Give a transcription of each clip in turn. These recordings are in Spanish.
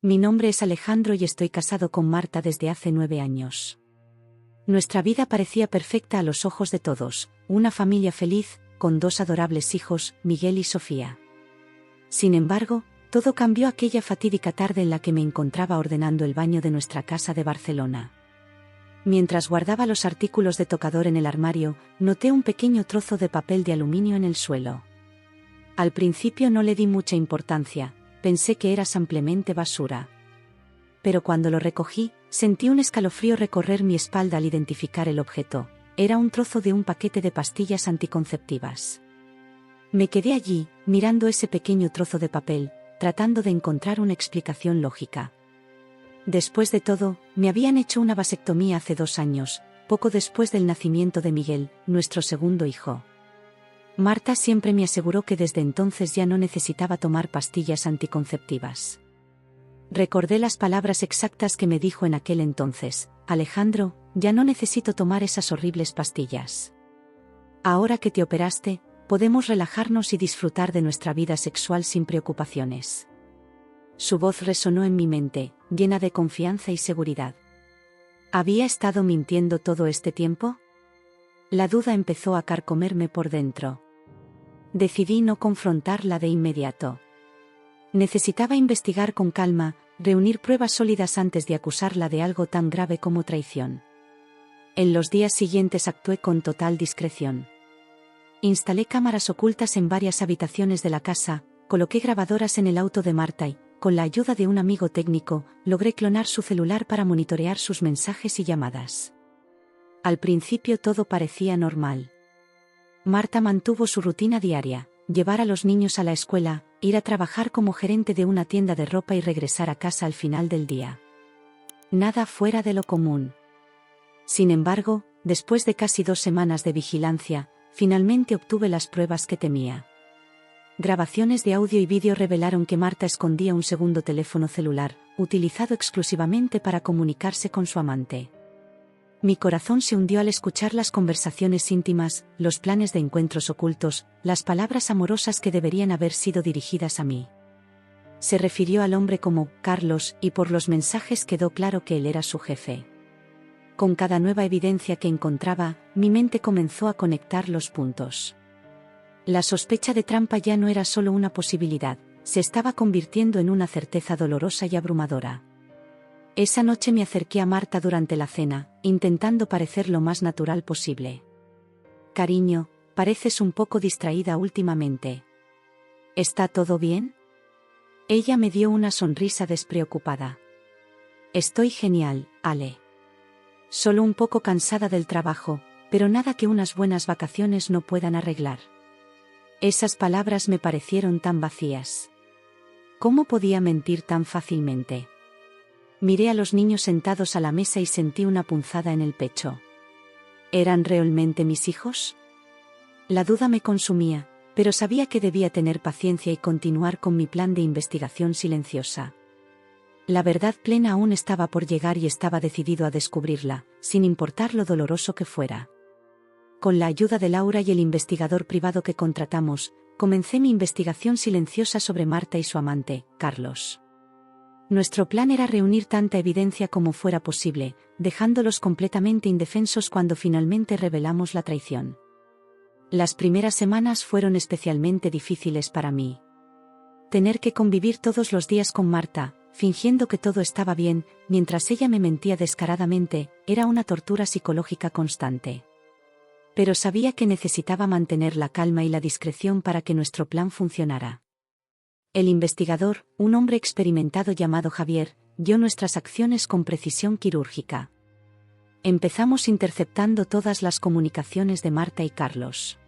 Mi nombre es Alejandro y estoy casado con Marta desde hace 9 años. Nuestra vida parecía perfecta a los ojos de todos, una familia feliz, con 2 adorables hijos, Miguel y Sofía. Sin embargo, todo cambió aquella fatídica tarde en la que me encontraba ordenando el baño de nuestra casa de Barcelona. Mientras guardaba los artículos de tocador en el armario, noté un pequeño trozo de papel de aluminio en el suelo. Al principio no le di mucha importancia, pensé que era simplemente basura. Pero cuando lo recogí, sentí un escalofrío recorrer mi espalda al identificar el objeto. Era un trozo de un paquete de pastillas anticonceptivas. Me quedé allí, mirando ese pequeño trozo de papel, tratando de encontrar una explicación lógica. Después de todo, me habían hecho una vasectomía hace 2 años, poco después del nacimiento de Miguel, nuestro segundo hijo. Marta siempre me aseguró que desde entonces ya no necesitaba tomar pastillas anticonceptivas. Recordé las palabras exactas que me dijo en aquel entonces: Alejandro, ya no necesito tomar esas horribles pastillas. Ahora que te operaste, podemos relajarnos y disfrutar de nuestra vida sexual sin preocupaciones. Su voz resonó en mi mente, llena de confianza y seguridad. ¿Había estado mintiendo todo este tiempo? La duda empezó a carcomerme por dentro. Decidí no confrontarla de inmediato. Necesitaba investigar con calma, reunir pruebas sólidas antes de acusarla de algo tan grave como traición. En los días siguientes actué con total discreción. Instalé cámaras ocultas en varias habitaciones de la casa, coloqué grabadoras en el auto de Marta y, con la ayuda de un amigo técnico, logré clonar su celular para monitorear sus mensajes y llamadas. Al principio todo parecía normal. Marta mantuvo su rutina diaria: llevar a los niños a la escuela, ir a trabajar como gerente de una tienda de ropa y regresar a casa al final del día. Nada fuera de lo común. Sin embargo, después de casi 2 semanas de vigilancia, finalmente obtuve las pruebas que temía. Grabaciones de audio y vídeo revelaron que Marta escondía un segundo teléfono celular, utilizado exclusivamente para comunicarse con su amante. Mi corazón se hundió al escuchar las conversaciones íntimas, los planes de encuentros ocultos, las palabras amorosas que deberían haber sido dirigidas a mí. Se refirió al hombre como Carlos, y por los mensajes quedó claro que él era su jefe. Con cada nueva evidencia que encontraba, mi mente comenzó a conectar los puntos. La sospecha de trampa ya no era solo una posibilidad, se estaba convirtiendo en una certeza dolorosa y abrumadora. Esa noche me acerqué a Marta durante la cena, intentando parecer lo más natural posible. Cariño, pareces un poco distraída últimamente. ¿Está todo bien? Ella me dio una sonrisa despreocupada. Estoy genial, Ale. Solo un poco cansada del trabajo, pero nada que unas buenas vacaciones no puedan arreglar. Esas palabras me parecieron tan vacías. ¿Cómo podía mentir tan fácilmente? Miré a los niños sentados a la mesa y sentí una punzada en el pecho. ¿Eran realmente mis hijos? La duda me consumía, pero sabía que debía tener paciencia y continuar con mi plan de investigación silenciosa. La verdad plena aún estaba por llegar y estaba decidido a descubrirla, sin importar lo doloroso que fuera. Con la ayuda de Laura y el investigador privado que contratamos, comencé mi investigación silenciosa sobre Marta y su amante, Carlos. Nuestro plan era reunir tanta evidencia como fuera posible, dejándolos completamente indefensos cuando finalmente revelamos la traición. Las primeras semanas fueron especialmente difíciles para mí. Tener que convivir todos los días con Marta, fingiendo que todo estaba bien, mientras ella me mentía descaradamente, era una tortura psicológica constante. Pero sabía que necesitaba mantener la calma y la discreción para que nuestro plan funcionara. El investigador, un hombre experimentado llamado Javier, guió nuestras acciones con precisión quirúrgica. Empezamos interceptando todas las comunicaciones de Marta y Carlos.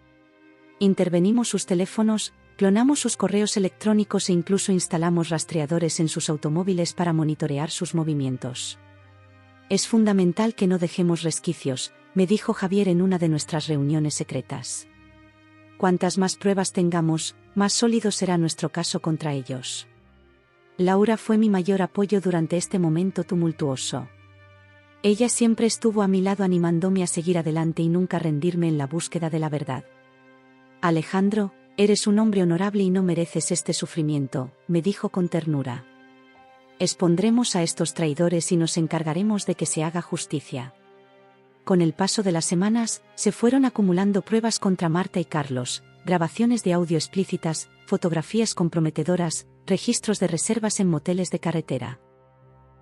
Intervenimos sus teléfonos, clonamos sus correos electrónicos e incluso instalamos rastreadores en sus automóviles para monitorear sus movimientos. Es fundamental que no dejemos resquicios, me dijo Javier en una de nuestras reuniones secretas. Cuantas más pruebas tengamos, más sólido será nuestro caso contra ellos. Laura fue mi mayor apoyo durante este momento tumultuoso. Ella siempre estuvo a mi lado animándome a seguir adelante y nunca rendirme en la búsqueda de la verdad. Alejandro, eres un hombre honorable y no mereces este sufrimiento, me dijo con ternura. Expondremos a estos traidores y nos encargaremos de que se haga justicia. Con el paso de las semanas, se fueron acumulando pruebas contra Marta y Carlos, grabaciones de audio explícitas, fotografías comprometedoras, registros de reservas en moteles de carretera.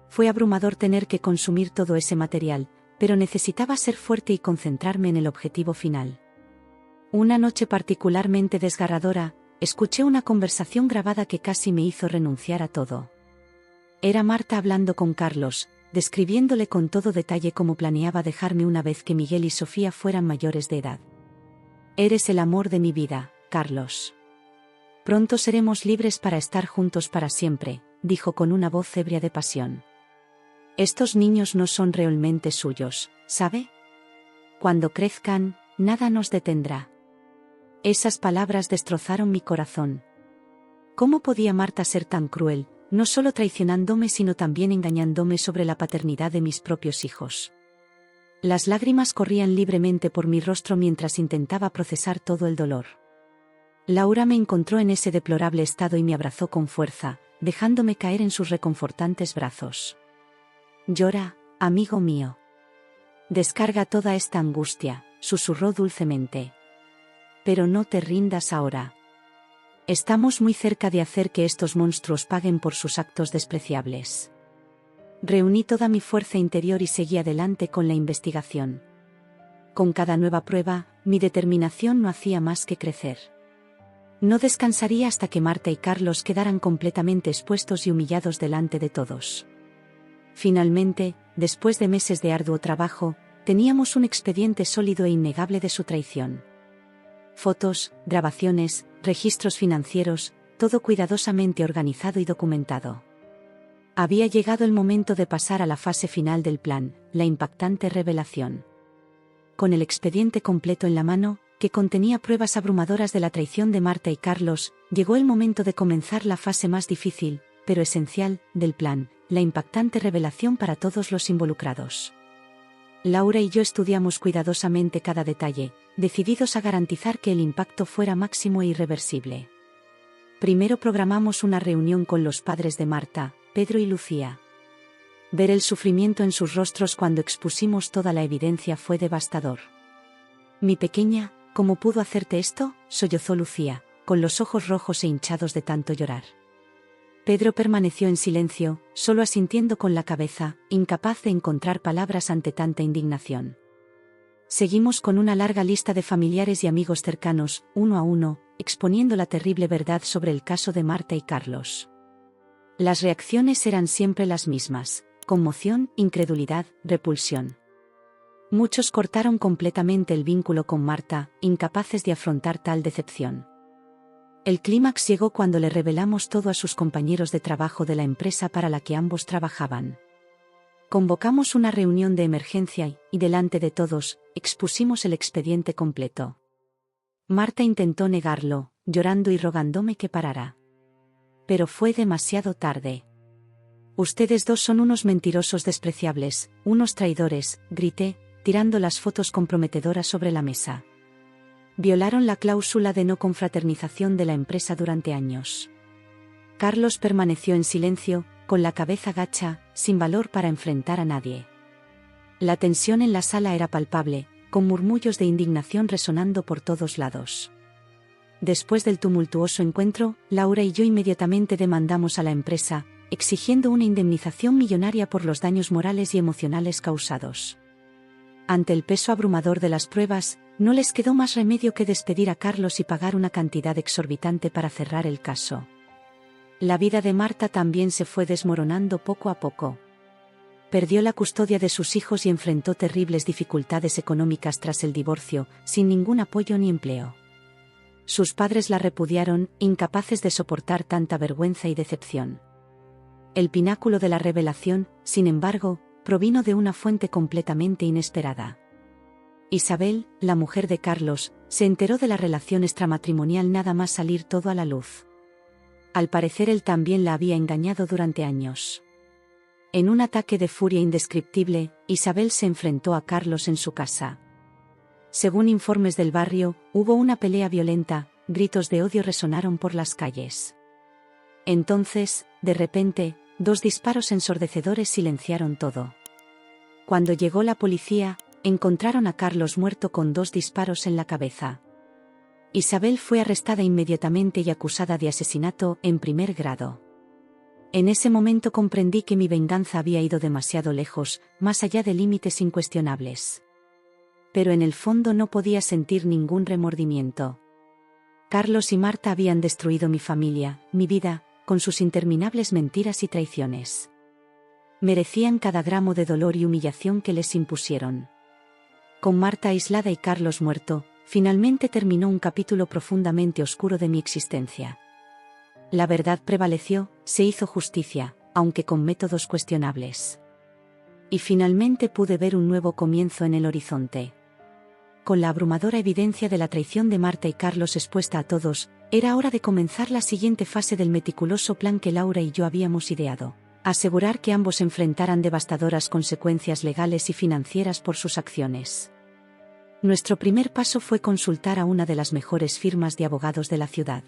Fue abrumador tener que consumir todo ese material, pero necesitaba ser fuerte y concentrarme en el objetivo final. Una noche particularmente desgarradora, escuché una conversación grabada que casi me hizo renunciar a todo. Era Marta hablando con Carlos, describiéndole con todo detalle cómo planeaba dejarme una vez que Miguel y Sofía fueran mayores de edad. Eres el amor de mi vida, Carlos. Pronto seremos libres para estar juntos para siempre, dijo con una voz ebria de pasión. Estos niños no son realmente suyos, ¿sabe? Cuando crezcan, nada nos detendrá. Esas palabras destrozaron mi corazón. ¿Cómo podía Marta ser tan cruel, no solo traicionándome sino también engañándome sobre la paternidad de mis propios hijos? Las lágrimas corrían libremente por mi rostro mientras intentaba procesar todo el dolor. Laura me encontró en ese deplorable estado y me abrazó con fuerza, dejándome caer en sus reconfortantes brazos. Llora, amigo mío. Descarga toda esta angustia, susurró dulcemente. Pero no te rindas ahora. Estamos muy cerca de hacer que estos monstruos paguen por sus actos despreciables. Reuní toda mi fuerza interior y seguí adelante con la investigación. Con cada nueva prueba, mi determinación no hacía más que crecer. No descansaría hasta que Marta y Carlos quedaran completamente expuestos y humillados delante de todos. Finalmente, después de meses de arduo trabajo, teníamos un expediente sólido e innegable de su traición. Fotos, grabaciones, registros financieros, todo cuidadosamente organizado y documentado. Había llegado el momento de pasar a la fase final del plan, la impactante revelación. Con el expediente completo en la mano, que contenía pruebas abrumadoras de la traición de Marta y Carlos, llegó el momento de comenzar la fase más difícil, pero esencial, del plan, la impactante revelación para todos los involucrados. Laura y yo estudiamos cuidadosamente cada detalle, decididos a garantizar que el impacto fuera máximo e irreversible. Primero programamos una reunión con los padres de Marta, Pedro y Lucía. Ver el sufrimiento en sus rostros cuando expusimos toda la evidencia fue devastador. Mi pequeña, ¿cómo pudo hacerte esto?, sollozó Lucía, con los ojos rojos e hinchados de tanto llorar. Pedro permaneció en silencio, solo asintiendo con la cabeza, incapaz de encontrar palabras ante tanta indignación. Seguimos con una larga lista de familiares y amigos cercanos, uno a uno, exponiendo la terrible verdad sobre el caso de Marta y Carlos. Las reacciones eran siempre las mismas: conmoción, incredulidad, repulsión. Muchos cortaron completamente el vínculo con Marta, incapaces de afrontar tal decepción. El clímax llegó cuando le revelamos todo a sus compañeros de trabajo de la empresa para la que ambos trabajaban. Convocamos una reunión de emergencia y, delante de todos, expusimos el expediente completo. Marta intentó negarlo, llorando y rogándome que parara. Pero fue demasiado tarde. Ustedes dos son unos mentirosos despreciables, unos traidores, grité, tirando las fotos comprometedoras sobre la mesa. Violaron la cláusula de no confraternización de la empresa durante años. Carlos permaneció en silencio, con la cabeza gacha, sin valor para enfrentar a nadie. La tensión en la sala era palpable, con murmullos de indignación resonando por todos lados. Después del tumultuoso encuentro, Laura y yo inmediatamente demandamos a la empresa, exigiendo una indemnización millonaria por los daños morales y emocionales causados. Ante el peso abrumador de las pruebas, no les quedó más remedio que despedir a Carlos y pagar una cantidad exorbitante para cerrar el caso. La vida de Marta también se fue desmoronando poco a poco. Perdió la custodia de sus hijos y enfrentó terribles dificultades económicas tras el divorcio, sin ningún apoyo ni empleo. Sus padres la repudiaron, incapaces de soportar tanta vergüenza y decepción. El pináculo de la revelación, sin embargo, provino de una fuente completamente inesperada. Isabel, la mujer de Carlos, se enteró de la relación extramatrimonial nada más salir todo a la luz. Al parecer él también la había engañado durante años. En un ataque de furia indescriptible, Isabel se enfrentó a Carlos en su casa. Según informes del barrio, hubo una pelea violenta, gritos de odio resonaron por las calles. Entonces, de repente, 2 disparos ensordecedores silenciaron todo. Cuando llegó la policía, encontraron a Carlos muerto con 2 disparos en la cabeza. Isabel fue arrestada inmediatamente y acusada de asesinato en primer grado. En ese momento comprendí que mi venganza había ido demasiado lejos, más allá de límites incuestionables. Pero en el fondo no podía sentir ningún remordimiento. Carlos y Marta habían destruido mi familia, mi vida, con sus interminables mentiras y traiciones. Merecían cada gramo de dolor y humillación que les impusieron. Con Marta aislada y Carlos muerto, finalmente terminó un capítulo profundamente oscuro de mi existencia. La verdad prevaleció, se hizo justicia, aunque con métodos cuestionables. Y finalmente pude ver un nuevo comienzo en el horizonte. Con la abrumadora evidencia de la traición de Marta y Carlos expuesta a todos, era hora de comenzar la siguiente fase del meticuloso plan que Laura y yo habíamos ideado: asegurar que ambos enfrentaran devastadoras consecuencias legales y financieras por sus acciones. Nuestro primer paso fue consultar a una de las mejores firmas de abogados de la ciudad.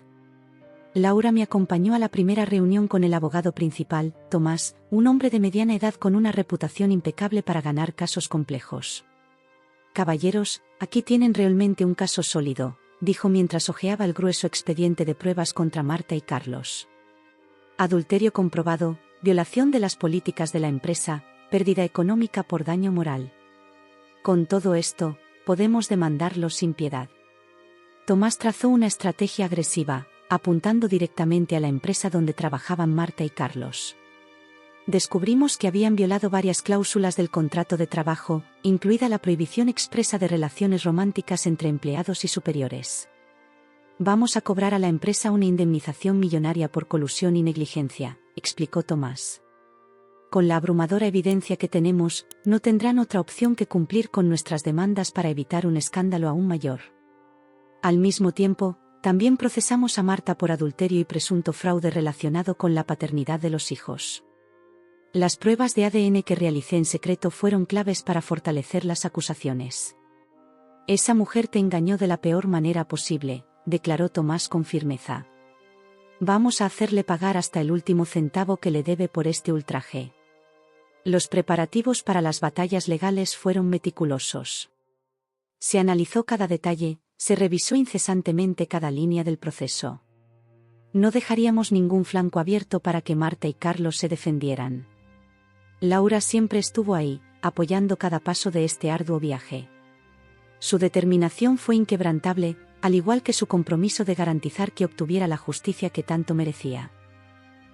Laura me acompañó a la primera reunión con el abogado principal, Tomás, un hombre de mediana edad con una reputación impecable para ganar casos complejos. «Caballeros, aquí tienen realmente un caso sólido», dijo mientras hojeaba el grueso expediente de pruebas contra Marta y Carlos. Adulterio comprobado, violación de las políticas de la empresa, pérdida económica por daño moral. Con todo esto, podemos demandarlos sin piedad. Tomás trazó una estrategia agresiva, apuntando directamente a la empresa donde trabajaban Marta y Carlos. Descubrimos que habían violado varias cláusulas del contrato de trabajo, incluida la prohibición expresa de relaciones románticas entre empleados y superiores. «Vamos a cobrar a la empresa una indemnización millonaria por colusión y negligencia», explicó Tomás. «Con la abrumadora evidencia que tenemos, no tendrán otra opción que cumplir con nuestras demandas para evitar un escándalo aún mayor. Al mismo tiempo, también procesamos a Marta por adulterio y presunto fraude relacionado con la paternidad de los hijos. Las pruebas de ADN que realicé en secreto fueron claves para fortalecer las acusaciones». «Esa mujer te engañó de la peor manera posible», declaró Tomás con firmeza. «Vamos a hacerle pagar hasta el último centavo que le debe por este ultraje». Los preparativos para las batallas legales fueron meticulosos. Se analizó cada detalle, se revisó incesantemente cada línea del proceso. No dejaríamos ningún flanco abierto para que Marta y Carlos se defendieran. Laura siempre estuvo ahí, apoyando cada paso de este arduo viaje. Su determinación fue inquebrantable, al igual que su compromiso de garantizar que obtuviera la justicia que tanto merecía.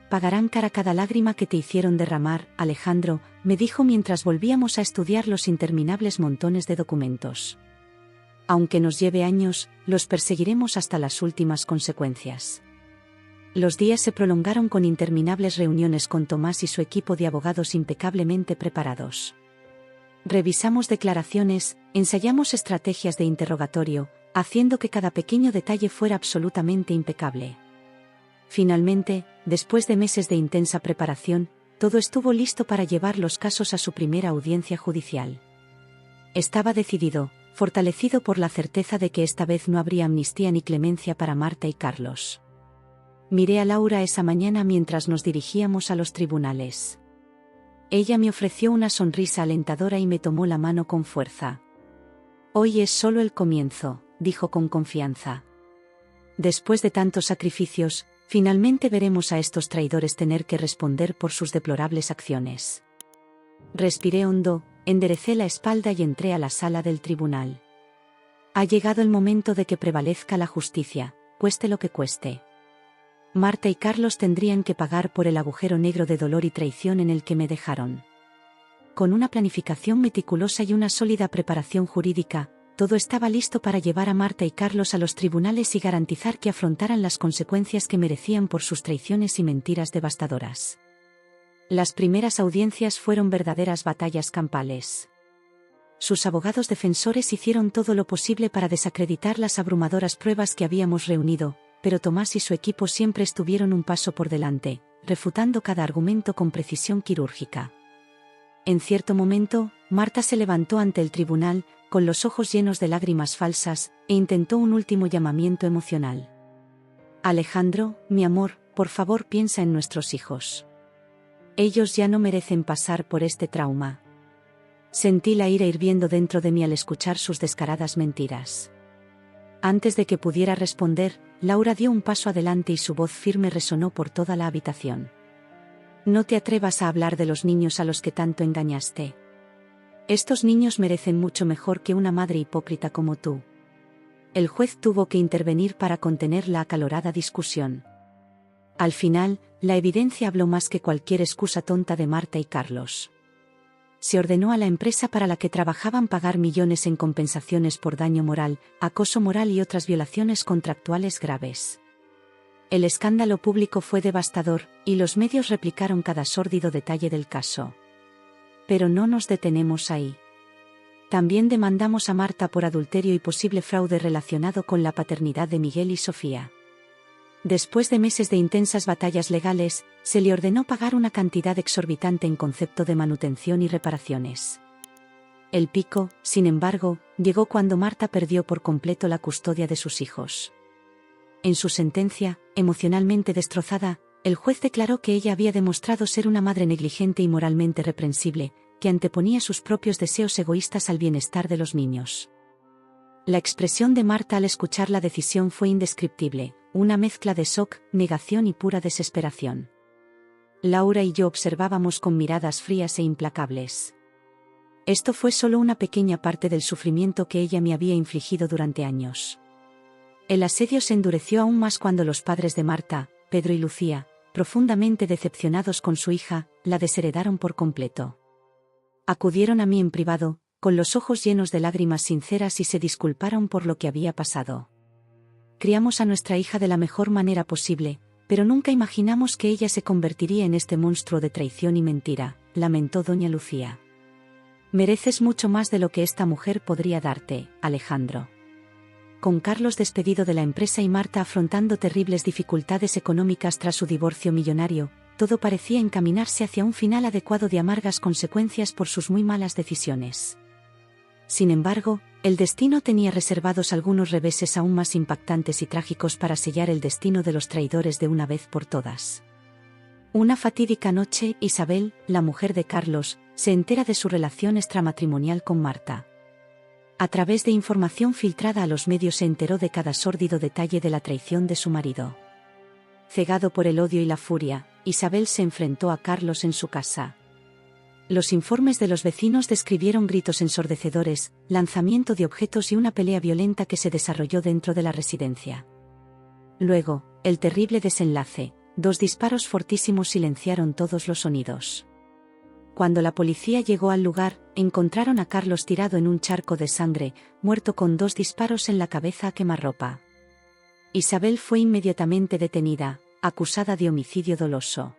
«Pagarán cara cada lágrima que te hicieron derramar, Alejandro», me dijo mientras volvíamos a estudiar los interminables montones de documentos. «Aunque nos lleve años, los perseguiremos hasta las últimas consecuencias». Los días se prolongaron con interminables reuniones con Tomás y su equipo de abogados impecablemente preparados. Revisamos declaraciones, ensayamos estrategias de interrogatorio, haciendo que cada pequeño detalle fuera absolutamente impecable. Finalmente, después de meses de intensa preparación, todo estuvo listo para llevar los casos a su primera audiencia judicial. Estaba decidido, fortalecido por la certeza de que esta vez no habría amnistía ni clemencia para Marta y Carlos. Miré a Laura esa mañana mientras nos dirigíamos a los tribunales. Ella me ofreció una sonrisa alentadora y me tomó la mano con fuerza. «Hoy es solo el comienzo», dijo con confianza. «Después de tantos sacrificios, finalmente veremos a estos traidores tener que responder por sus deplorables acciones». Respiré hondo, enderecé la espalda y entré a la sala del tribunal. Ha llegado el momento de que prevalezca la justicia, cueste lo que cueste. Marta y Carlos tendrían que pagar por el agujero negro de dolor y traición en el que me dejaron. Con una planificación meticulosa y una sólida preparación jurídica, todo estaba listo para llevar a Marta y Carlos a los tribunales y garantizar que afrontaran las consecuencias que merecían por sus traiciones y mentiras devastadoras. Las primeras audiencias fueron verdaderas batallas campales. Sus abogados defensores hicieron todo lo posible para desacreditar las abrumadoras pruebas que habíamos reunido, pero Tomás y su equipo siempre estuvieron un paso por delante, refutando cada argumento con precisión quirúrgica. En cierto momento, Marta se levantó ante el tribunal, con los ojos llenos de lágrimas falsas, e intentó un último llamamiento emocional. «Alejandro, mi amor, por favor piensa en nuestros hijos. Ellos ya no merecen pasar por este trauma. Sentí la ira hirviendo dentro de mí al escuchar sus descaradas mentiras. Antes de que pudiera responder, Laura dio un paso adelante y su voz firme resonó por toda la habitación. No te atrevas a hablar de los niños a los que tanto engañaste. Estos niños merecen mucho mejor que una madre hipócrita como tú. El juez tuvo que intervenir para contener la acalorada discusión. Al final, la evidencia habló más que cualquier excusa tonta de Marta y Carlos. Se ordenó a la empresa para la que trabajaban pagar millones en compensaciones por daño moral, acoso moral y otras violaciones contractuales graves. El escándalo público fue devastador, y los medios replicaron cada sórdido detalle del caso. Pero no nos detenemos ahí. También demandamos a Marta por adulterio y posible fraude relacionado con la paternidad de Miguel y Sofía. Después de meses de intensas batallas legales, se le ordenó pagar una cantidad exorbitante en concepto de manutención y reparaciones. El pico, sin embargo, llegó cuando Marta perdió por completo la custodia de sus hijos. En su sentencia, emocionalmente destrozada, el juez declaró que ella había demostrado ser una madre negligente y moralmente reprensible, que anteponía sus propios deseos egoístas al bienestar de los niños. La expresión de Marta al escuchar la decisión fue indescriptible, una mezcla de shock, negación y pura desesperación. Laura y yo observábamos con miradas frías e implacables. Esto fue solo una pequeña parte del sufrimiento que ella me había infligido durante años. El asedio se endureció aún más cuando los padres de Marta, Pedro y Lucía, profundamente decepcionados con su hija, la desheredaron por completo. Acudieron a mí en privado, con los ojos llenos de lágrimas sinceras y se disculparon por lo que había pasado. Criamos a nuestra hija de la mejor manera posible, pero nunca imaginamos que ella se convertiría en este monstruo de traición y mentira, lamentó doña Lucía. Mereces mucho más de lo que esta mujer podría darte, Alejandro. Con Carlos despedido de la empresa y Marta afrontando terribles dificultades económicas tras su divorcio millonario, todo parecía encaminarse hacia un final adecuado de amargas consecuencias por sus muy malas decisiones. Sin embargo, el destino tenía reservados algunos reveses aún más impactantes y trágicos para sellar el destino de los traidores de una vez por todas. Una fatídica noche, Isabel, la mujer de Carlos, se entera de su relación extramatrimonial con Marta. A través de información filtrada a los medios se enteró de cada sórdido detalle de la traición de su marido. Cegado por el odio y la furia, Isabel se enfrentó a Carlos en su casa. Los informes de los vecinos describieron gritos ensordecedores, lanzamiento de objetos y una pelea violenta que se desarrolló dentro de la residencia. Luego, el terrible desenlace, 2 disparos fortísimos silenciaron todos los sonidos. Cuando la policía llegó al lugar, encontraron a Carlos tirado en un charco de sangre, muerto con 2 disparos en la cabeza a quemarropa. Isabel fue inmediatamente detenida, acusada de homicidio doloso.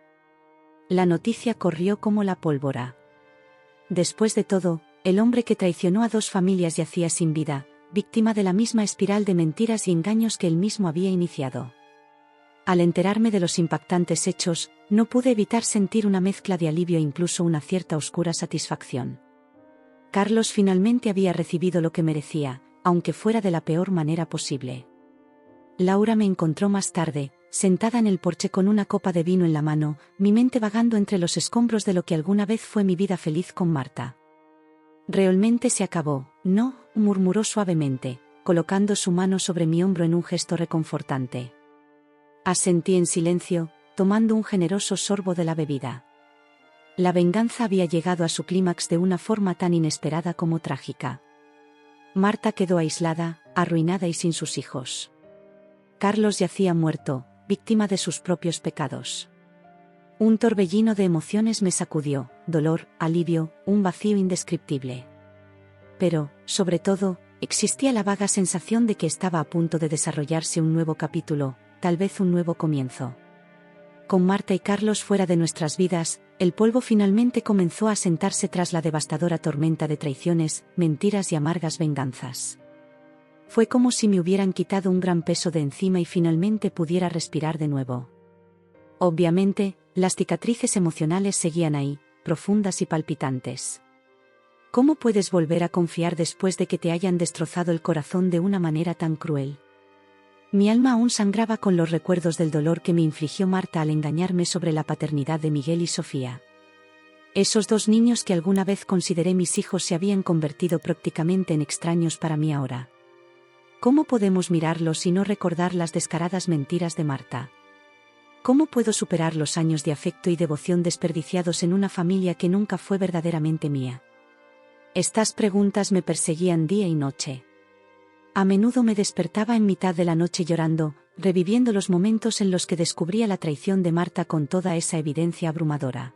La noticia corrió como la pólvora. Después de todo, el hombre que traicionó a 2 familias yacía sin vida, víctima de la misma espiral de mentiras y engaños que él mismo había iniciado. Al enterarme de los impactantes hechos, no pude evitar sentir una mezcla de alivio e incluso una cierta oscura satisfacción. Carlos finalmente había recibido lo que merecía, aunque fuera de la peor manera posible. Laura me encontró más tarde, sentada en el porche con una copa de vino en la mano, mi mente vagando entre los escombros de lo que alguna vez fue mi vida feliz con Marta. Realmente se acabó, ¿no?, murmuró suavemente, colocando su mano sobre mi hombro en un gesto reconfortante. Asentí en silencio, tomando un generoso sorbo de la bebida. La venganza había llegado a su clímax de una forma tan inesperada como trágica. Marta quedó aislada, arruinada y sin sus hijos. Carlos yacía muerto, víctima de sus propios pecados. Un torbellino de emociones me sacudió, dolor, alivio, un vacío indescriptible. Pero, sobre todo, existía la vaga sensación de que estaba a punto de desarrollarse un nuevo capítulo, tal vez un nuevo comienzo. Con Marta y Carlos fuera de nuestras vidas, el polvo finalmente comenzó a asentarse tras la devastadora tormenta de traiciones, mentiras y amargas venganzas. Fue como si me hubieran quitado un gran peso de encima y finalmente pudiera respirar de nuevo. Obviamente, las cicatrices emocionales seguían ahí, profundas y palpitantes. ¿Cómo puedes volver a confiar después de que te hayan destrozado el corazón de una manera tan cruel? Mi alma aún sangraba con los recuerdos del dolor que me infligió Marta al engañarme sobre la paternidad de Miguel y Sofía. Esos dos niños que alguna vez consideré mis hijos se habían convertido prácticamente en extraños para mí ahora. ¿Cómo podemos mirarlos y no recordar las descaradas mentiras de Marta? ¿Cómo puedo superar los años de afecto y devoción desperdiciados en una familia que nunca fue verdaderamente mía? Estas preguntas me perseguían día y noche. A menudo me despertaba en mitad de la noche llorando, reviviendo los momentos en los que descubría la traición de Marta con toda esa evidencia abrumadora.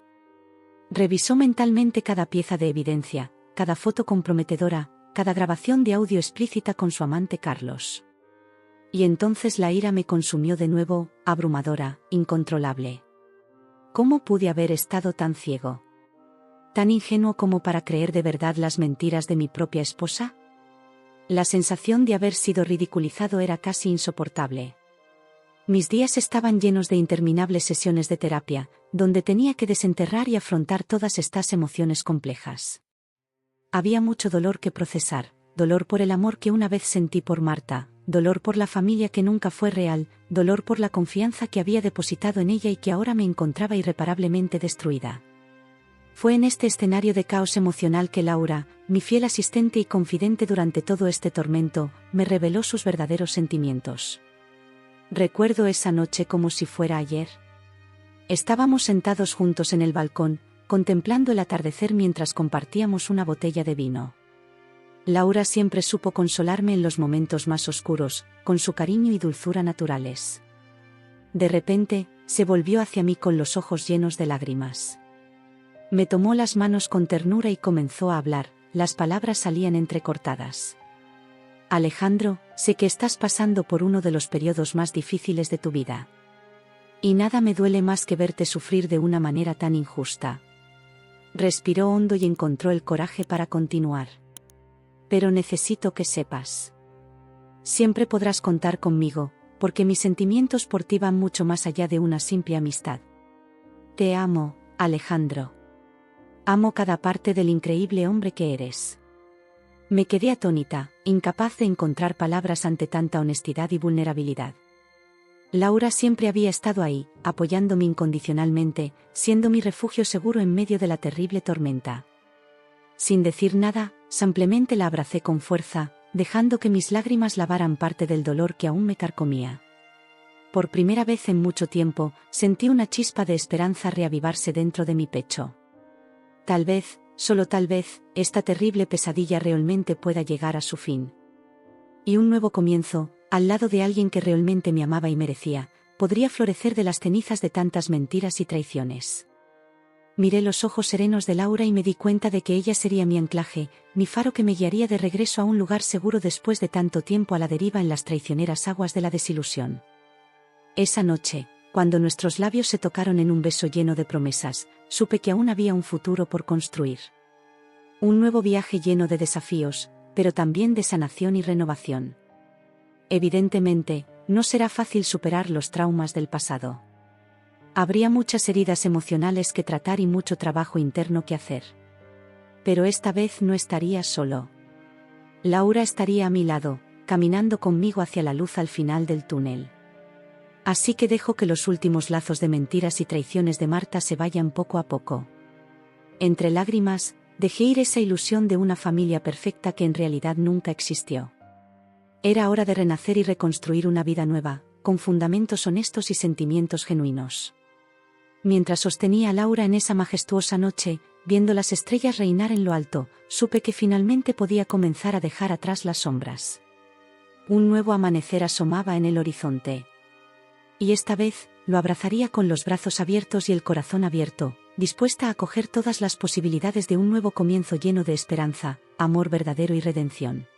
Revisó mentalmente cada pieza de evidencia, cada foto comprometedora, cada grabación de audio explícita con su amante Carlos. Y entonces la ira me consumió de nuevo, abrumadora, incontrolable. ¿Cómo pude haber estado tan ciego? ¿Tan ingenuo como para creer de verdad las mentiras de mi propia esposa? La sensación de haber sido ridiculizado era casi insoportable. Mis días estaban llenos de interminables sesiones de terapia, donde tenía que desenterrar y afrontar todas estas emociones complejas. Había mucho dolor que procesar, dolor por el amor que una vez sentí por Marta, dolor por la familia que nunca fue real, dolor por la confianza que había depositado en ella y que ahora me encontraba irreparablemente destruida. Fue en este escenario de caos emocional que Laura, mi fiel asistente y confidente durante todo este tormento, me reveló sus verdaderos sentimientos. Recuerdo esa noche como si fuera ayer. Estábamos sentados juntos en el balcón, contemplando el atardecer mientras compartíamos una botella de vino. Laura siempre supo consolarme en los momentos más oscuros, con su cariño y dulzura naturales. De repente, se volvió hacia mí con los ojos llenos de lágrimas. Me tomó las manos con ternura y comenzó a hablar, las palabras salían entrecortadas. Alejandro, sé que estás pasando por uno de los periodos más difíciles de tu vida. Y nada me duele más que verte sufrir de una manera tan injusta. Respiró hondo y encontró el coraje para continuar. Pero necesito que sepas. Siempre podrás contar conmigo, porque mis sentimientos por ti van mucho más allá de una simple amistad. Te amo, Alejandro. Amo cada parte del increíble hombre que eres. Me quedé atónita, incapaz de encontrar palabras ante tanta honestidad y vulnerabilidad. Laura siempre había estado ahí, apoyándome incondicionalmente, siendo mi refugio seguro en medio de la terrible tormenta. Sin decir nada, simplemente la abracé con fuerza, dejando que mis lágrimas lavaran parte del dolor que aún me carcomía. Por primera vez en mucho tiempo, sentí una chispa de esperanza reavivarse dentro de mi pecho. Tal vez, solo tal vez, esta terrible pesadilla realmente pueda llegar a su fin. Y un nuevo comienzo, al lado de alguien que realmente me amaba y merecía, podría florecer de las cenizas de tantas mentiras y traiciones. Miré los ojos serenos de Laura y me di cuenta de que ella sería mi anclaje, mi faro que me guiaría de regreso a un lugar seguro después de tanto tiempo a la deriva en las traicioneras aguas de la desilusión. Esa noche, cuando nuestros labios se tocaron en un beso lleno de promesas, supe que aún había un futuro por construir. Un nuevo viaje lleno de desafíos, pero también de sanación y renovación. Evidentemente, no será fácil superar los traumas del pasado. Habría muchas heridas emocionales que tratar y mucho trabajo interno que hacer. Pero esta vez no estaría solo. Laura estaría a mi lado, caminando conmigo hacia la luz al final del túnel. Así que dejo que los últimos lazos de mentiras y traiciones de Marta se vayan poco a poco. Entre lágrimas, dejé ir esa ilusión de una familia perfecta que en realidad nunca existió. Era hora de renacer y reconstruir una vida nueva, con fundamentos honestos y sentimientos genuinos. Mientras sostenía a Laura en esa majestuosa noche, viendo las estrellas reinar en lo alto, supe que finalmente podía comenzar a dejar atrás las sombras. Un nuevo amanecer asomaba en el horizonte. Y esta vez, lo abrazaría con los brazos abiertos y el corazón abierto, dispuesta a acoger todas las posibilidades de un nuevo comienzo lleno de esperanza, amor verdadero y redención.